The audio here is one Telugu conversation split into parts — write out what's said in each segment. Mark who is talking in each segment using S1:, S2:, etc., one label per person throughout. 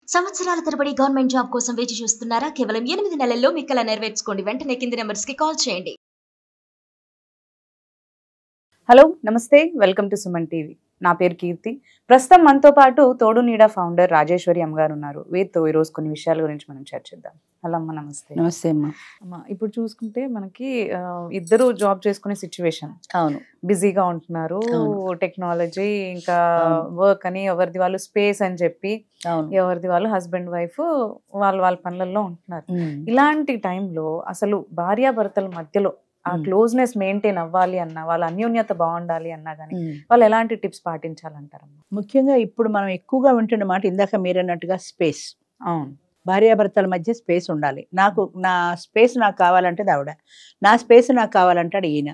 S1: సంవత్సరాల తరబడి గవర్నమెంట్ జాబ్ కోసం వేచి చూస్తున్నారా? కేవలం 8 నెలల్లో మీ కల నెరవేర్చుకోండి. వెంటనే కింది నంబర్స్ కి కాల్ చేయండి.
S2: హలో నమస్తే, వెల్కమ్ టు సుమన్ టీవీ. నా పేరు కీర్తి. ప్రస్తుతం మనతో పాటు తోడు నీడ ఫౌండర్ రాజేశ్వరి అమ్మగారు ఉన్నారు. వీరితో ఈరోజు కొన్ని విషయాల గురించి మనం చర్చిద్దాం. హలో అమ్మ, నమస్తే.
S3: నమస్తే అమ్మా.
S2: అమ్మ, ఇప్పుడు చూసుకుంటే మనకి ఇద్దరు జాబ్ చేసుకునే సిచ్యువేషన్.
S3: అవును,
S2: బిజీగా ఉంటున్నారు. టెక్నాలజీ ఇంకా వర్క్ అని ఎవరిది వాళ్ళు స్పేస్ అని చెప్పి ఎవరిది వాళ్ళు హస్బెండ్ వైఫ్ వాళ్ళ పనులలో ఉంటున్నారు. ఇలాంటి టైంలో అసలు భార్యాభర్తల మధ్యలో ఆ క్లోజ్నెస్ మెయింటైన్ అవ్వాలి అన్నా, వాళ్ళ అన్యోన్యత బాగుండాలి అన్నా కానీ వాళ్ళు ఎలాంటి టిప్స్ పాటించాలంటారమ్మా?
S3: ముఖ్యంగా ఇప్పుడు మనం ఎక్కువగా వింటున్న మాట ఇందాక మీరన్నట్టుగా స్పేస్.
S2: అవును,
S3: భార్యాభర్తల మధ్య స్పేస్ ఉండాలి. నా స్పేస్ నాకు కావాలంటే ఆవిడ, నా స్పేస్ నాకు కావాలంటాడు ఈయన.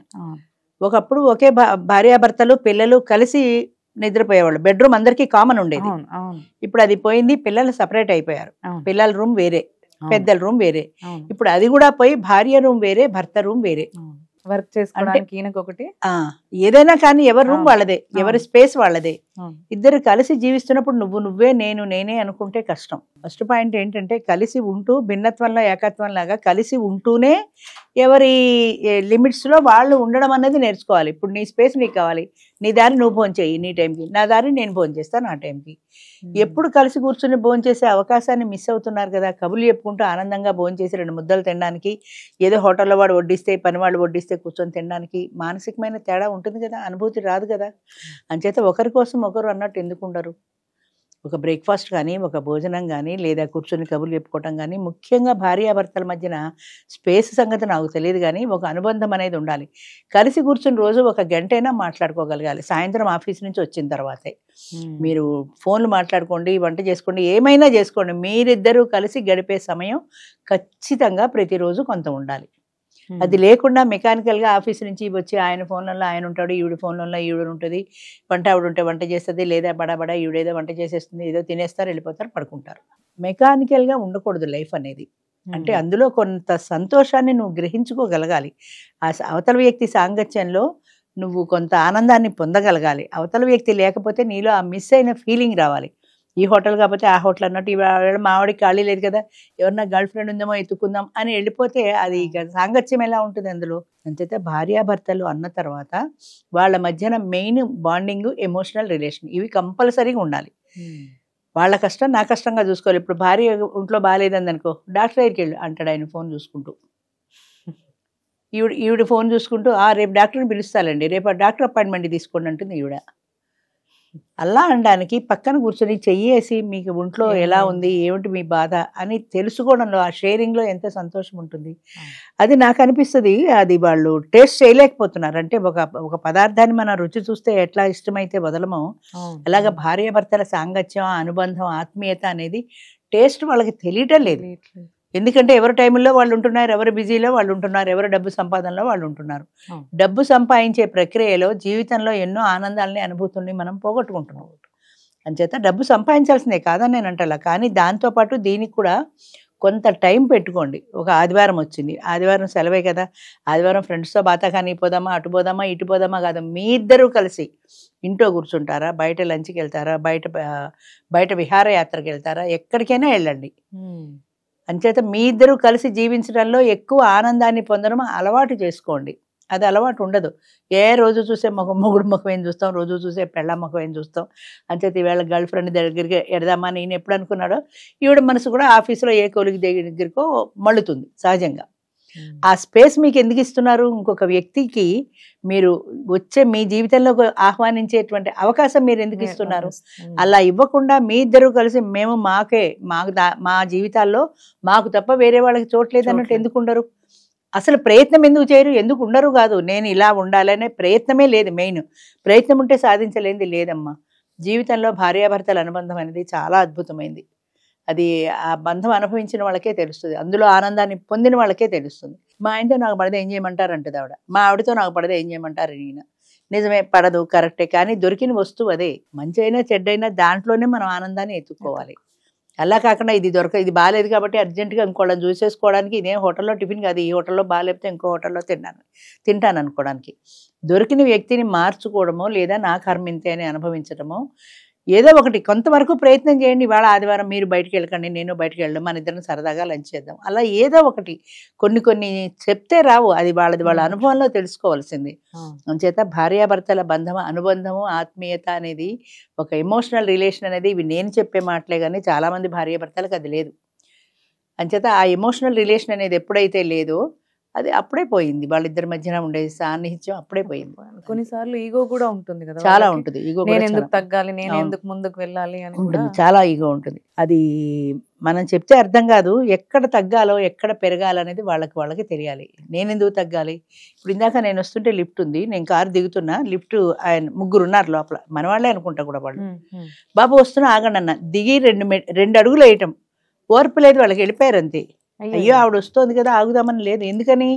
S3: ఒకప్పుడు ఒకే భార్యాభర్తలు పిల్లలు కలిసి నిద్రపోయేవాళ్ళు. బెడ్రూమ్ అందరికీ కామన్ ఉండేది. ఇప్పుడు అది పోయింది. పిల్లలు సపరేట్ అయిపోయారు. పిల్లల రూమ్ వేరే, పెద్దల రూమ్ వేరే. ఇప్పుడు అది కూడా పోయి భార్య రూమ్ వేరే, భర్త రూమ్ వేరే.
S2: వర్క్ చేసుకోవడానికి ఈయనకొకటి,
S3: ఏదైనా కానీ ఎవరి రూమ్ వాళ్ళదే, ఎవరి స్పేస్ వాళ్ళదే. ఇద్దరు కలిసి జీవిస్తున్నప్పుడు నువ్వే నేను నేనే అనుకుంటే కష్టం. ఫస్ట్ పాయింట్ ఏంటంటే కలిసి ఉంటూ భిన్నత్వంలో ఏకత్వం లాగా కలిసి ఉంటూనే ఎవరి లిమిట్స్ లో వాళ్ళు ఉండడం అనేది నేర్చుకోవాలి. ఇప్పుడు నీ స్పేస్ నీకు కావాలి, నీ దారి నువ్వు భోజనం చెయ్యి నీ టైంకి, నా దారి నేను భోజనం చేస్తాను నా టైంకి. ఎప్పుడు కలిసి కూర్చుని భోజనం చేసే అవకాశాన్ని మిస్ అవుతున్నారు కదా. కబుర్లు చెప్పుకుంటూ ఆనందంగా భోజనం చేసి 2 ముద్దలు తినడానికి, ఏదో హోటల్లో వాడు వడ్డిస్తే పని వాళ్ళు వడ్డిస్తే కూర్చొని తినడానికి మానసికమైన తేడా ఉంటుంది కదా, అనుభూతి రాదు కదా. అంచేత ఒకరి కోసం ఒకరు అన్నట్టు ఎందుకు ఉండరు? ఒక బ్రేక్ఫాస్ట్ కానీ, ఒక భోజనం కానీ, లేదా కూర్చొని కబుర్లు చెప్పుకోవటం కానీ, ముఖ్యంగా భార్యాభర్తల మధ్యన స్పేస్ సంగతి నాకు తెలియదు కానీ ఒక అనుబంధం అనేది ఉండాలి. కలిసి కూర్చొని రోజు 1 గంటైనా మాట్లాడుకోగలగాలి. సాయంత్రం ఆఫీస్ నుంచి వచ్చిన తర్వాతే మీరు ఫోన్లు మాట్లాడుకోండి, వంట చేసుకోండి, ఏమైనా చేసుకోండి. మీరిద్దరూ కలిసి గడిపే సమయం ఖచ్చితంగా ప్రతిరోజు కొంత ఉండాలి. అది లేకుండా మెకానికల్గా ఆఫీస్ నుంచి వచ్చి ఆయన ఫోన్లలో ఆయన ఉంటాడు, ఈవిడ ఫోన్లలో ఈవిడ ఉంటుంది, వంట ఆవిడ ఉంటే వంట చేస్తుంది, లేదా బడా ఈవిడేదో వంట చేసేస్తుంది, ఏదో తినేస్తారు, వెళ్ళిపోతారు, పడుకుంటారు. మెకానికల్గా ఉండకూడదు లైఫ్ అనేది. అంటే అందులో కొంత సంతోషాన్ని నువ్వు గ్రహించుకోగలగాలి. ఆ అవతల వ్యక్తి సాంగత్యంలో నువ్వు కొంత ఆనందాన్ని పొందగలగాలి. అవతల వ్యక్తి లేకపోతే నీలో ఆ మిస్ అయిన ఫీలింగ్ రావాలి. ఈ హోటల్ కాకపోతే ఆ హోటల్ అన్నట్టు, ఇవాళ మా ఆవిడకి ఖాళీ లేదు కదా, ఎవరన్నా గర్ల్ ఫ్రెండ్ ఉందేమో ఎత్తుకుందాం అని వెళ్ళిపోతే అది సాంగత్యం ఎలా ఉంటుంది అందులో? అంతేతే భార్యాభర్తలు అన్న తర్వాత వాళ్ళ మధ్యన మెయిన్ బాండింగ్, ఎమోషనల్ రిలేషన్, ఇవి కంపల్సరీగా ఉండాలి. వాళ్ళ కష్టం నా కష్టంగా చూసుకోవాలి. ఇప్పుడు భార్య ఒంట్లో బాగాలేదంది అనుకో, డాక్టర్ దగ్గరికి వెళ్ళు అంటాడు ఆయన ఫోన్ చూసుకుంటూ. ఈవిడ ఫోన్ చూసుకుంటూ రేపు డాక్టర్ని పిలుస్తానండి, రేపు డాక్టర్ అపాయింట్మెంట్ తీసుకోండి అంటుంది ఈవిడ. అలా అనడానికి పక్కన కూర్చొని చెయ్యేసి మీకు ఒంట్లో ఎలా ఉంది, ఏమిటి మీ బాధ అని తెలుసుకోవడంలో, ఆ షేరింగ్లో ఎంత సంతోషం ఉంటుంది. అది నాకు అనిపిస్తుంది. అది వాళ్ళు టేస్ట్ చేయలేకపోతున్నారు. అంటే ఒక పదార్థాన్ని మనం రుచి చూస్తే ఎట్లా ఇష్టమైతే వదలమో, అలాగా భార్యాభర్తల సాంగత్యం, అనుబంధం, ఆత్మీయత అనేది టేస్ట్ వాళ్ళకి తెలియటం లేదు. ఎందుకంటే ఎవరి టైంలో వాళ్ళు ఉంటున్నారు, ఎవరు బిజీలో వాళ్ళు ఉంటున్నారు, ఎవరు డబ్బు సంపాదనలో వాళ్ళు ఉంటున్నారు. డబ్బు సంపాదించే ప్రక్రియలో జీవితంలో ఎన్నో ఆనందాలని, అనుభూతుల్ని మనం పోగొట్టుకుంటున్నాం. అంచేత డబ్బు సంపాదించాల్సిందే కాదని నేను అంటలా, కానీ దాంతోపాటు దీనికి కూడా కొంత టైం పెట్టుకోండి. ఒక ఆదివారం వచ్చింది, ఆదివారం సెలవే కదా, ఆదివారం ఫ్రెండ్స్తో బాతాకానీ పోదామా, అటు పోదామా, ఇటు పోదామా కాదు, మీ ఇద్దరూ కలిసి ఇంట్లో కూర్చుంటారా, బయట లంచ్కి వెళ్తారా, బయట విహారయాత్రకి వెళ్తారా, ఎక్కడికైనా వెళ్ళండి. అంచేత మీ ఇద్దరు కలిసి జీవించడంలో ఎక్కువ ఆనందాన్ని పొందడం అలవాటు చేసుకోండి. అది అలవాటు ఉండదు. ఏ రోజు చూసే మొగుడు ముఖం ఏం చూస్తాం, రోజు చూసే పెళ్ళ ముఖం ఏం చూస్తాం. అంచేత ఈవేళ గర్ల్ ఫ్రెండ్ దగ్గరికి ఎడదామా నేను ఎప్పుడు అనుకున్నాడో, ఈవిడ మనసు కూడా ఆఫీసులో ఏ కొలిగి దగ్గరికో మళ్ళుతుంది సహజంగా. ఆ స్పేస్ మీకు ఎందుకు ఇస్తున్నారు? ఇంకొక వ్యక్తికి మీరు వచ్చే మీ జీవితంలో ఆహ్వానించేటువంటి అవకాశం మీరు ఎందుకు ఇస్తున్నారు? అలా ఇవ్వకుండా మీ ఇద్దరు కలిసి మేము మా జీవితాల్లో మాకు తప్ప వేరే వాళ్ళకి చోట్లేదు అన్నట్టు ఎందుకు ఉండరు? అసలు ప్రయత్నం ఎందుకు చేయరు? ఎందుకు ఉండరు కాదు, నేను ఇలా ఉండాలనే ప్రయత్నమే లేదు. మెయిన్ ప్రయత్నం ఉంటే సాధించలేనిది లేదమ్మా. జీవితంలో భార్యాభర్తల అనుబంధం అనేది చాలా అద్భుతమైంది. అది ఆ బంధం అనుభవించిన వాళ్ళకే తెలుస్తుంది, అందులో ఆనందాన్ని పొందిన వాళ్ళకే తెలుస్తుంది. మా ఆయనతో నాకు పడదే ఏం చేయమంటారు అంటది ఆవిడ, మా ఆవిడతో నాకు పడదే ఏం చేయమంటారు ఈయన. నిజమే, పడదు, కరెక్టే, కానీ దొరికిన వస్తువు అదే. మంచి అయినా చెడ్డైనా దాంట్లోనే మనం ఆనందాన్ని ఎత్తుక్కోవాలి. అలా కాకుండా ఇది ఇది బాగాలేదు కాబట్టి అర్జెంటుగా ఇంకోళ్ళని చూసేసుకోవడానికి, ఇదేం హోటల్లో టిఫిన్ కాదు, ఈ హోటల్లో బాగాలేకపోతే ఇంకో హోటల్లో తింటాను అనుకోవడానికి. దొరికిన వ్యక్తిని మార్చుకోవడమో లేదా నా కర్మ ఇంతే అని అనుభవించడమో ఏదో ఒకటి కొంతవరకు ప్రయత్నం చేయండి. ఇవాళ ఆదివారం మీరు బయటికి వెళ్ళకండి, నేను బయటికి వెళ్ళడం, మన ఇద్దరం సరదాగా లంచ్ చేద్దాం. అలా ఏదో ఒకటి కొన్ని చెప్తే రావు, అది వాళ్ళ అనుభవంలో తెలుసుకోవాల్సింది. అంచేత భార్యాభర్తల అనుబంధము ఆత్మీయత అనేది ఒక ఎమోషనల్ రిలేషన్ అనేది ఇవి నేను చెప్పే మాటలే, కానీ చాలామంది భార్యాభర్తలకు అది లేదు. అంచేత ఆ ఎమోషనల్ రిలేషన్ అనేది ఎప్పుడైతే లేదో అది అప్పుడే పోయింది, వాళ్ళిద్దరి మధ్యన ఉండే సాన్నిహిత్యం అప్పుడే పోయింది.
S2: కొన్నిసార్లు ఈగో కూడా ఉంటుంది కదా,
S3: చాలా ఉంటుంది ఈగో,
S2: నేను ఎందుకు తగ్గాలి, నేను ఎందుకు ముందుకు వెళ్ళాలి అని
S3: ఉంటుంది, చాలా ఈగో ఉంటుంది. అది మనం చెప్తే అర్థం కాదు, ఎక్కడ తగ్గాలో ఎక్కడ పెరగాలనేది వాళ్ళకి తెలియాలి. నేను ఎందుకు తగ్గాలి? ఇప్పుడు ఇందాక నేను వస్తుంటే లిఫ్ట్ ఉంది, నేను కారు దిగుతున్నా, లిఫ్ట్ ఆయన 3 ఉన్నారు లోపల, మన వాళ్ళే అనుకుంటా కూడా వాళ్ళు. బాబు వస్తున్నా ఆగండి అన్న, దిగి 2 అడుగులు వేయటం ఓర్పు లేదు వాళ్ళకి, వెళ్ళిపోయారు అంతే. అయ్యో ఆవిడ వస్తుంది కదా ఆగుదామని లేదు. ఎందుకని?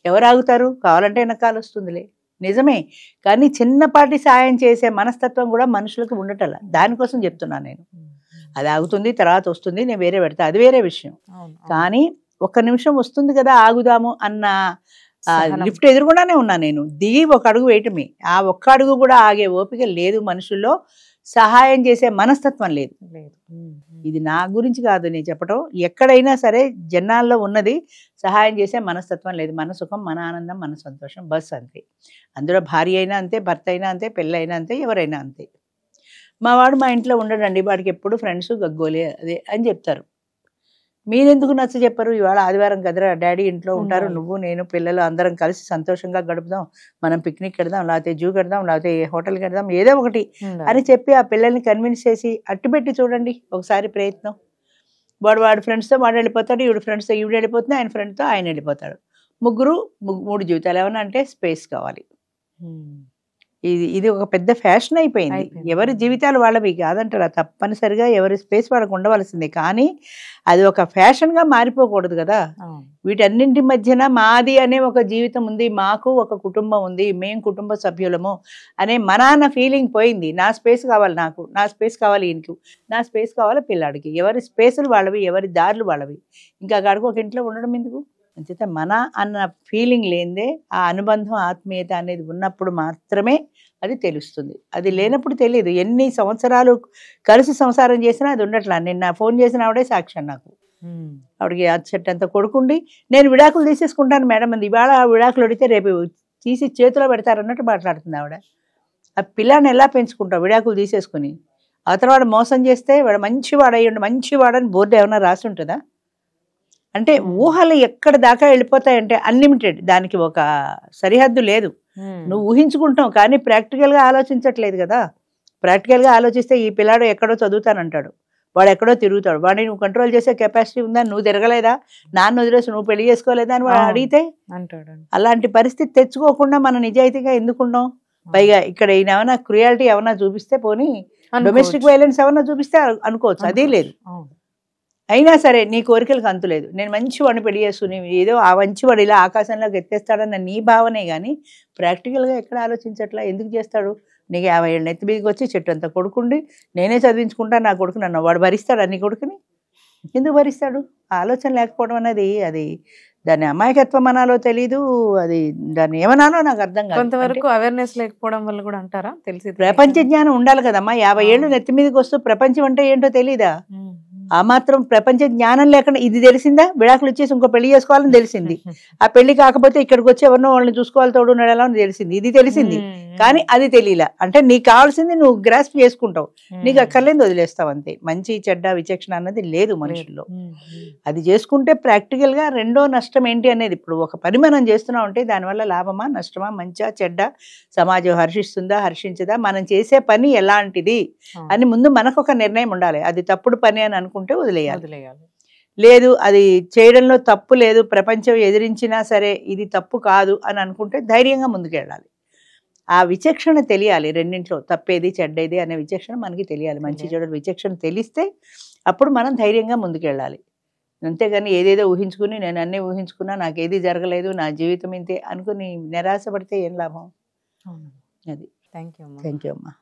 S3: ఎవరు ఆగుతారు? కావాలంటే వెనకాల వస్తుందిలే, నిజమే. కానీ చిన్నపాటి సాయం చేసే మనస్తత్వం కూడా మనుషులకు ఉండటల, దానికోసం చెప్తున్నాను నేను. అది ఆగుతుంది, తర్వాత వస్తుంది, నేను వేరే పెడతా, అది వేరే విషయం. కానీ 1 నిమిషం వస్తుంది కదా ఆగుదాము అన్న లిఫ్ట్ ఎదురుగుండానే ఉన్నా నేను, దిగి 1 అడుగు వేయటమే. ఆ 1 అడుగు కూడా ఆగే ఓపిక లేదు మనుషుల్లో, సహాయం చేసే మనస్తత్వం లేదు. ఇది నా గురించి కాదు నేను చెప్పటం, ఎక్కడైనా సరే జనాల్లో ఉన్నది సహాయం చేసే మనస్తత్వం లేదు. మన సుఖం, మన ఆనందం, మన సంతోషం, బస్ అంతే. అందులో భార్య అయినా అంతే, భర్త అయినా అంతే, పెళ్ళైనా అంతే, ఎవరైనా అంతే. మా వాడు మా ఇంట్లో ఉండడండి, వాడికి ఎప్పుడు ఫ్రెండ్స్ గగ్గోలే అదే అని చెప్తారు. మీరెందుకు నచ్చ చెప్పరు? ఇవాళ ఆదివారం కదరా, డాడీ ఇంట్లో ఉంటారు, నువ్వు నేను పిల్లలు అందరం కలిసి సంతోషంగా గడుపుదాం, మనం పిక్నిక్ వెడదాం, లేకపోతే జూ కడదాం, లేకపోతే హోటల్కి వెడదాం, ఏదో ఒకటి అని చెప్పి ఆ పిల్లల్ని కన్విన్స్ చేసి అట్టుపెట్టి చూడండి ఒకసారి ప్రయత్నం. వాడు ఫ్రెండ్స్తో వాడు వెళ్ళిపోతాడు, ఈవిడ ఫ్రెండ్స్తో ఈవిడ వెళ్ళిపోతుంది, ఆయన ఫ్రెండ్తో ఆయన వెళ్ళిపోతాడు. 3 జీవితాలు. ఏమన్నా అంటే స్పేస్ కావాలి. ఇది ఒక పెద్ద ఫ్యాషన్ అయిపోయింది. ఎవరి జీవితాలు వాళ్ళవి కాదంటారా, తప్పనిసరిగా ఎవరి స్పేస్ వాళ్ళకు ఉండవలసిందే. కానీ అది ఒక ఫ్యాషన్గా మారిపోకూడదు కదా. వీటన్నింటి మధ్యన మాది అనే ఒక జీవితం ఉంది, మాకు ఒక కుటుంబం ఉంది, మేం కుటుంబ సభ్యులము అనే మనాన్న ఫీలింగ్ పోయింది. నా స్పేస్ కావాలి, నాకు నా స్పేస్ కావాలి, ఈయనకి నా స్పేస్ కావాలి, పిల్లాడికి. ఎవరి స్పేసులు వాళ్ళవి, ఎవరి దారులు వాళ్ళవి. ఇంకా అక్కడికి ఒక ఇంట్లో ఉండడం ఎందుకు? అంచేత మన అన్న ఫీలింగ్ లేనిదే ఆ అనుబంధం ఆత్మీయత అనేది ఉన్నప్పుడు మాత్రమే అది తెలుస్తుంది. అది లేనప్పుడు తెలియదు. ఎన్ని సంవత్సరాలు కలిసి సంసారం చేసినా అది ఉండట్లా. నిన్న ఫోన్ చేసిన ఆవిడే సాక్ష్యం నాకు. ఆవిడకి చెట్టంత కొడుకుండి నేను విడాకులు తీసేసుకుంటాను మేడం అంది. ఇవాళ విడాకులు అడిగితే రేపు తీసి చేతిలో పెడతారన్నట్టు మాట్లాడుతుంది ఆవిడ. ఆ పిల్లాన్ని ఎలా పెంచుకుంటావు విడాకులు తీసేసుకుని? అవతల వాడు మోసం చేస్తే వాడు మంచివాడు అయ్యండి, మంచివాడని బోర్డు ఏమైనా రాసి ఉంటుందా? అంటే ఊహలు ఎక్కడ దాకా వెళ్ళిపోతాయంటే అన్లిమిటెడ్, దానికి ఒక సరిహద్దు లేదు. నువ్వు ఊహించుకుంటావు కానీ ప్రాక్టికల్గా ఆలోచించట్లేదు కదా. ప్రాక్టికల్గా ఆలోచిస్తే ఈ పిల్లాడు ఎక్కడో చదువుతానంటాడు, వాడు ఎక్కడో తిరుగుతాడు, వాడిని నువ్వు కంట్రోల్ చేసే కెపాసిటీ ఉందా? నువ్వు తిరగలేదా? నాన్న వదిలేసి నువ్వు పెళ్లి చేసుకోలేదా అని వాడు అడిగితే అంటాడు. అలాంటి పరిస్థితి తెచ్చుకోకుండా మనం నిజాయితీగా ఎందుకున్నాం? పైగా ఇక్కడ ఈయన ఏమైనా క్రుయాలిటీ ఏమైనా చూపిస్తే, పోనీ డొమెస్టిక్ వైలెన్స్ ఏమైనా చూపిస్తే అనుకోవచ్చు, అదే లేదు. అయినా సరే నీ కోరికలకు అంతులేదు. నేను మంచివాడిని పెళ్లి చేసుకుని ఏదో ఆ మంచివాడు ఇలా ఆకాశంలోకి ఎత్తేస్తాడన్న నీ భావనే కానీ ప్రాక్టికల్గా ఎక్కడ ఆలోచించట్లా. ఎందుకు చేస్తాడు? నీకు 50 ఏళ్ళ నెత్తి మీదకి వచ్చి చెట్టు అంతా కొడుకుండి నేనే చదివించుకుంటాను నా కొడుకు నన్ను, వాడు భరిస్తాడు నీ కొడుకుని? ఎందుకు భరిస్తాడు? ఆలోచన లేకపోవడం అనేది అది దాని అమాయకత్వం అనాలో తెలీదు, అది దాన్ని ఏమనాలో నాకు అర్థం కాదు.
S2: కొంతవరకు అవేర్నెస్ లేకపోవడం వల్ల కూడా అంటారా? తెలిసి
S3: ప్రపంచ జ్ఞానం ఉండాలి కదమ్మా. 50 ఏళ్ళు నెత్తి మీదకి వస్తూ ప్రపంచం అంటే ఏంటో తెలీదా? ఆ మాత్రం ప్రపంచ జ్ఞానం లేకుండా ఇది తెలిసిందా? విడాకులు ఇచ్చేసి ఇంకో పెళ్లి చేసుకోవాలని తెలిసింది. ఆ పెళ్లి కాకపోతే ఇక్కడికి వచ్చి ఎవరినో వాళ్ళని చూసుకోవాలి, తోడు ఉండేలా అని తెలిసింది. ఇది తెలిసింది కానీ అది తెలియలా. అంటే నీకు కావాల్సింది నువ్వు గ్రాస్ప్ చేసుకుంటావు, నీకు అక్కర్లేని వదిలేస్తావు అంతే. మంచి చెడ్డ విచక్షణ అన్నది లేదు మనుషుల్లో. అది చేసుకుంటే ప్రాక్టికల్ గా రెండో నష్టం ఏంటి అనేది, ఇప్పుడు ఒక పని మనం చేస్తున్నాం అంటే దానివల్ల లాభమా నష్టమా, మంచా చెడ్డ, సమాజం హర్షిస్తుందా హర్షించదా, మనం చేసే పని ఎలాంటిది అని ముందు మనకు ఒక నిర్ణయం ఉండాలి. అది తప్పుడు పని అని అనుకుంటే వదిలేయాలి. లేదు అది చేయడంలో తప్పు లేదు, ప్రపంచం ఎదిరించినా సరే ఇది తప్పు కాదు అని అనుకుంటే ధైర్యంగా ముందుకెళ్ళాలి. ఆ విచక్షణ తెలియాలి. రెండింట్లో తప్పేది చెడ్డేది అనే విచక్షణ మనకి తెలియాలి. మంచి చెడు విచక్షణ తెలిస్తే అప్పుడు మనం ధైర్యంగా ముందుకెళ్ళాలి. అంతేగాని ఏదేదో ఊహించుకుని నేను అన్నీ ఊహించుకున్నా నాకేది జరగలేదు, నా జీవితం ఇంతే అనుకుని నిరాశపడితే ఏం లాభం? అది. థ్యాంక్ యూ అమ్మా.